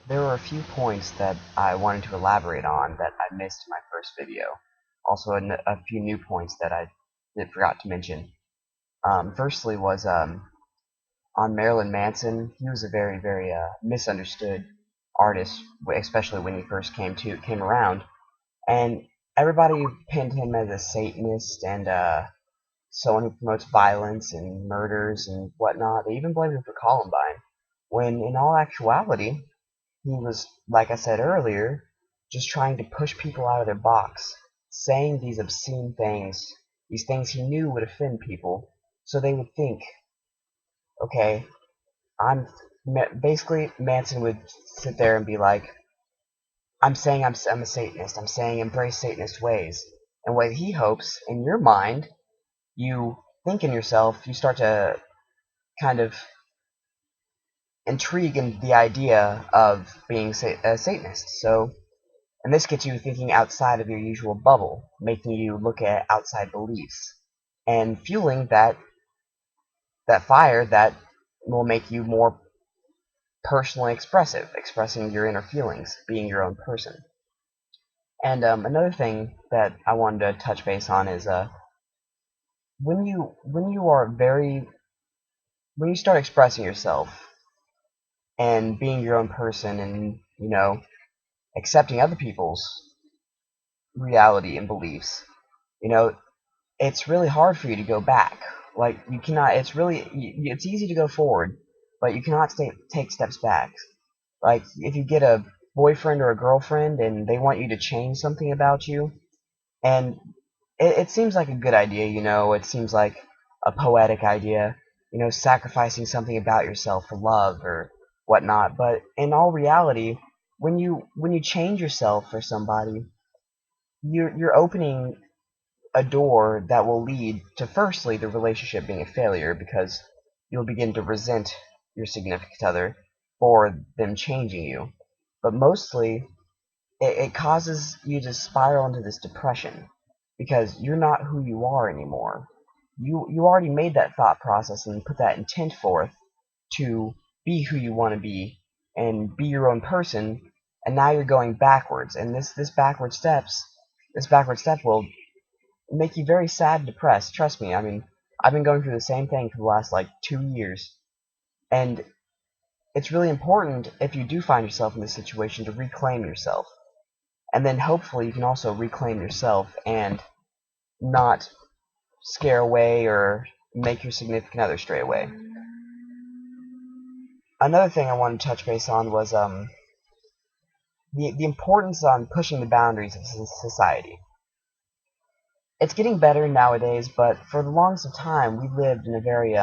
There were a few points that I wanted to elaborate on that I missed in my first video. Also, a few new points that I forgot to mention. Firstly was on Marilyn Manson. He was a very, very misunderstood artist, especially when he first came around, and everybody pinned him as a Satanist and someone who promotes violence and murders and whatnot. They even blamed him for Columbine, when in all actuality, he was, like I said earlier, just trying to push people out of their box, saying these obscene things, these things he knew would offend people, so they would think, okay, I'm basically Manson would sit there and be like, I'm saying I'm a Satanist. I'm saying embrace Satanist ways. And what he hopes in your mind, you think in yourself, you start to kind of intrigue in the idea of being a Satanist. So, and this gets you thinking outside of your usual bubble, making you look at outside beliefs, and fueling that fire that will make you more personally expressive, expressing your inner feelings, being your own person. And another thing that I wanted to touch base on is when you are very when you start expressing yourself and being your own person, and accepting other people's reality and beliefs, you know it's really hard for you to go back. Like, you cannot. It's easy to go forward, but you cannot take steps back. Like, if you get a boyfriend or a girlfriend and they want you to change something about you, and it seems like a good idea, it seems like a poetic idea, sacrificing something about yourself for love or whatnot. But in all reality, when you change yourself for somebody, you're opening a door that will lead to, firstly, the relationship being a failure, because you'll begin to resent your significant other for them changing you. But mostly, it causes you to spiral into this depression because you're not who you are anymore. You already made that thought process and put that intent forth to be who you want to be and be your own person, and now you're going backwards. And this backward step will make you very sad and depressed. Trust me. I mean, I've been going through the same thing for the last like 2 years, and it's really important, if you do find yourself in this situation, to reclaim yourself, and then hopefully you can also reclaim yourself and not scare away or make your significant other stray away. Another thing I wanted to touch base on was the importance on pushing the boundaries of society. It's getting better nowadays, but for the longest of time we lived in a very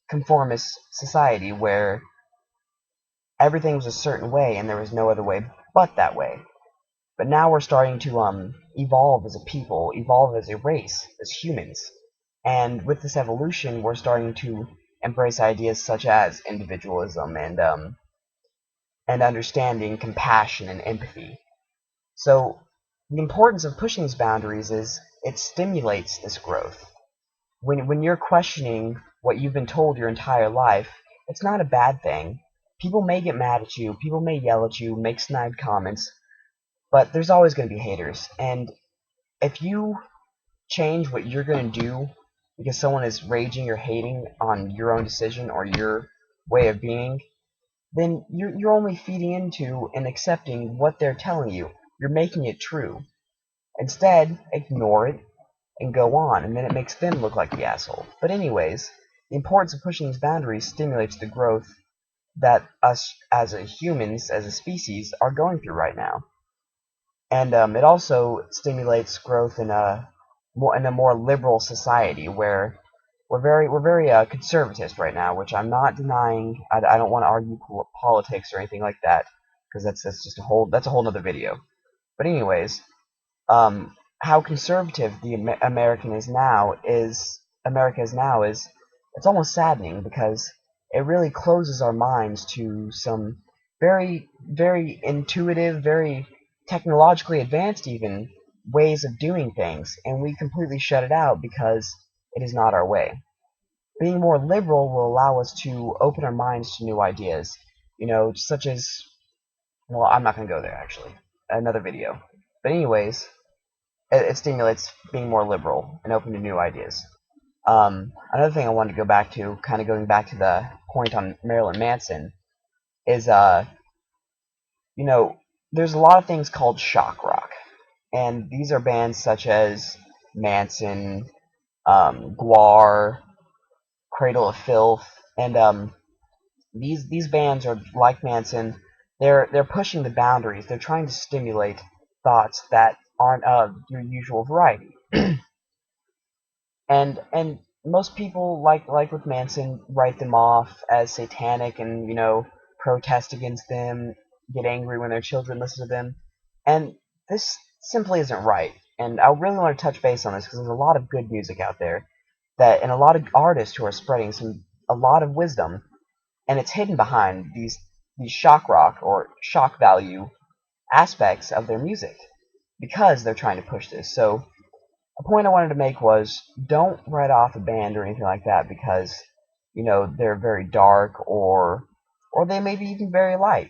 conformist society where everything was a certain way and there was no other way but that way. But now we're starting to evolve as a people, evolve as a race, as humans. And with this evolution, we're starting to embrace ideas such as individualism and understanding, compassion, and empathy. So the importance of pushing these boundaries is it stimulates this growth. When you're questioning what you've been told your entire life, it's not a bad thing. People may get mad at you, people may yell at you, make snide comments, but there's always going to be haters. And if you change what you're going to do because someone is raging or hating on your own decision or your way of being, then you're only feeding into and accepting what they're telling you. You're making it true. Instead, ignore it and go on, and then it makes them look like the asshole. But anyways, the importance of pushing these boundaries stimulates the growth that us as humans, as a species, are going through right now. And it also stimulates growth in a more liberal society where we're very conservatist right now, which I'm not denying. I don't want to argue politics or anything like that, because that's just a whole other video. But anyways, how conservative the America is now is, it's almost saddening, because it really closes our minds to some very, very intuitive, very technologically advanced even ways of doing things, and we completely shut it out because it is not our way. Being more liberal will allow us to open our minds to new ideas, such as Well, I'm not going to go there, actually. Another video. But anyways, it stimulates being more liberal and open to new ideas. Another thing I wanted to go back to, kind of going back to the point on Marilyn Manson, is, you know, there's a lot of things called shock rock. And these are bands such as Manson, Guar, Cradle of Filth, and these bands are like Manson. They're pushing the boundaries. They're trying to stimulate thoughts that aren't of your usual variety. And most people, like with Manson, write them off as satanic and protest against them, get angry when their children listen to them, and this simply isn't right. And I really want to touch base on this because there's a lot of good music out there that, and a lot of artists who are spreading a lot of wisdom, and it's hidden behind these shock rock or shock value aspects of their music because they're trying to push this. So a point I wanted to make was don't write off a band or anything like that because they're very dark or they may be even very light.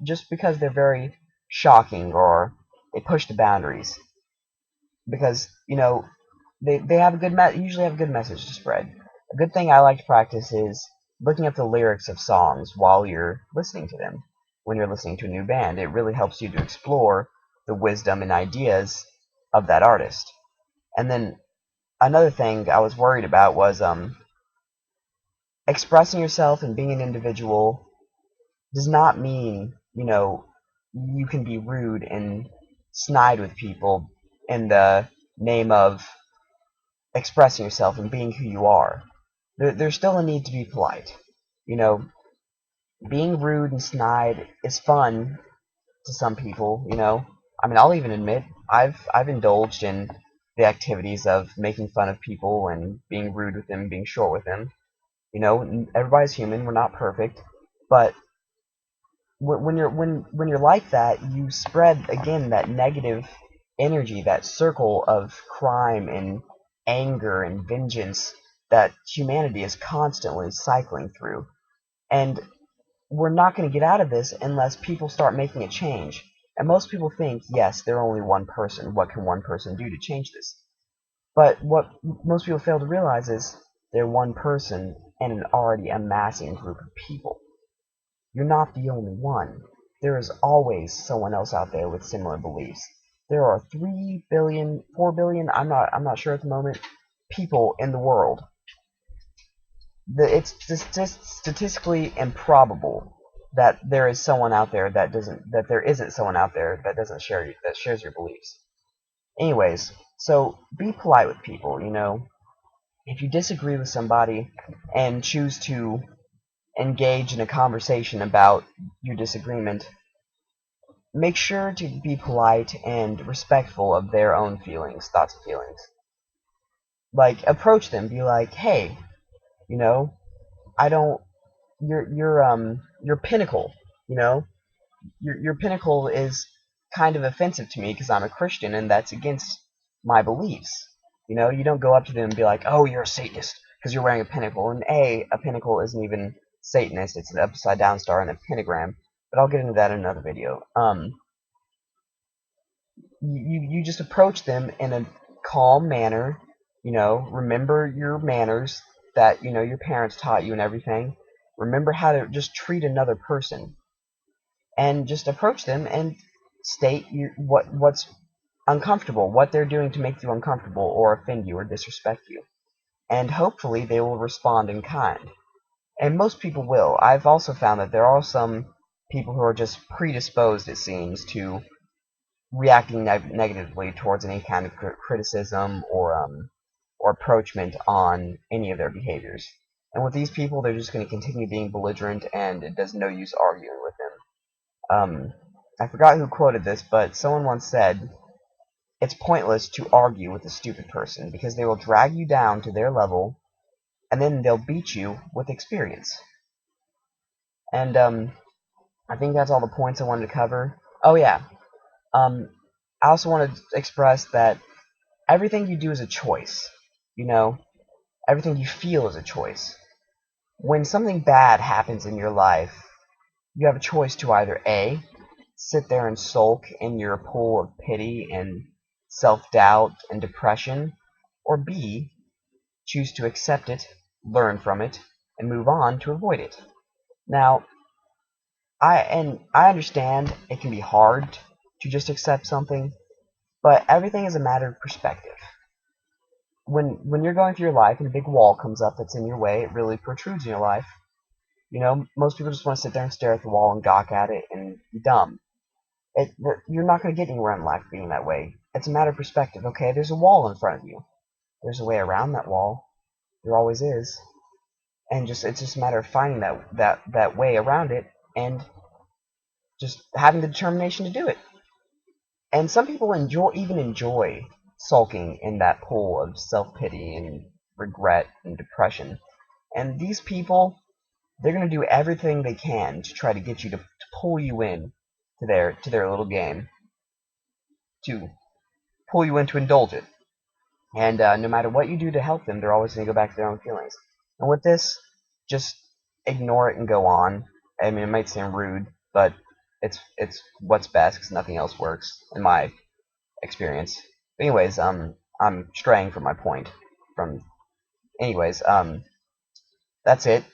Just because they're very shocking or they push the boundaries because they have a usually have a good message to spread. A good thing I like to practice is looking up the lyrics of songs while you're listening to them. When you're listening to a new band, it really helps you to explore the wisdom and ideas of that artist. And then another thing I was worried about was expressing yourself and being an individual does not mean you can be rude and snide with people in the name of expressing yourself and being who you are. There's still a need to be polite. You know, being rude and snide is fun to some people. I mean, I'll even admit I've indulged in the activities of making fun of people and being rude with them, being short with them. Everybody's human. We're not perfect, but when you're like that, you spread again that negative energy, that circle of crime and anger and vengeance that humanity is constantly cycling through. And we're not going to get out of this unless people start making a change. And most people think, yes, they're only one person. What can one person do to change this? But what most people fail to realize is they're one person and an already amassing group of people. You're not the only one. There is always someone else out there with similar beliefs. There are 3 billion, 4 billion, I'm not sure at the moment, people in the world. It's just statistically improbable that there is someone out there that there isn't someone out there that shares your beliefs. Anyways, so be polite with people, If you disagree with somebody and choose to engage in a conversation about your disagreement, make sure to be polite and respectful of their own feelings, thoughts and feelings. Like, approach them, be like, hey, I don't, your pinnacle, your pinnacle is kind of offensive to me because I'm a Christian and that's against my beliefs. You don't go up to them and be like, oh, you're a Satanist because you're wearing a pinnacle. And a pinnacle isn't even Satanist, it's an upside down star and a pentagram. But I'll get into that in another video. You just approach them in a calm manner. Remember your manners that your parents taught you and everything. Remember how to just treat another person, and just approach them and state what's uncomfortable, what they're doing to make you uncomfortable or offend you or disrespect you, and hopefully they will respond in kind. And most people will. I've also found that there are some people who are just predisposed, it seems, to reacting negatively towards any kind of criticism or approachment on any of their behaviors. And with these people, they're just going to continue being belligerent, and it does no use arguing with them. I forgot who quoted this, but someone once said, it's pointless to argue with a stupid person because they will drag you down to their level, and then they'll beat you with experience. And I think that's all the points I wanted to cover. Oh yeah, I also want to express that everything you do is a choice. Everything you feel is a choice. When something bad happens in your life, you have a choice to either A, sit there and sulk in your pool of pity and self-doubt and depression, or B, choose to accept it, learn from it, and move on to avoid it. Now, I understand it can be hard to just accept something, but everything is a matter of perspective. When you're going through your life and a big wall comes up that's in your way, it really protrudes in your life. Most people just want to sit there and stare at the wall and gawk at it and be dumb. You're not going to get anywhere in life being that way. It's a matter of perspective. Okay, there's a wall in front of you. There's a way around that wall. There always is. And it's just a matter of finding that way around it and just having the determination to do it. And some people enjoy sulking in that pool of self-pity and regret and depression. And these people, they're going to do everything they can to try to get you to pull you in to their little game, to pull you in to indulge it. And no matter what you do to help them, they're always going to go back to their own feelings. And with this, just ignore it and go on. I mean, it might sound rude, but it's what's best because nothing else works in my experience. But anyways, I'm straying from my point. That's it.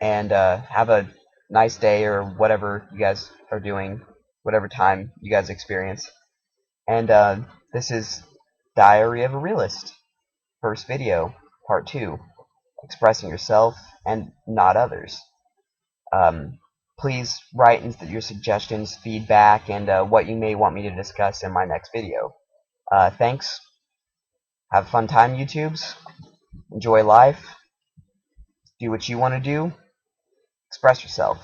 And have a nice day or whatever you guys are doing, whatever time you guys experience. And this is Diary of a Realist, first video, part 2, expressing yourself and not others. Please write in your suggestions, feedback, and what you may want me to discuss in my next video. Thanks. Have a fun time, YouTubes. Enjoy life. Do what you want to do. Express yourself.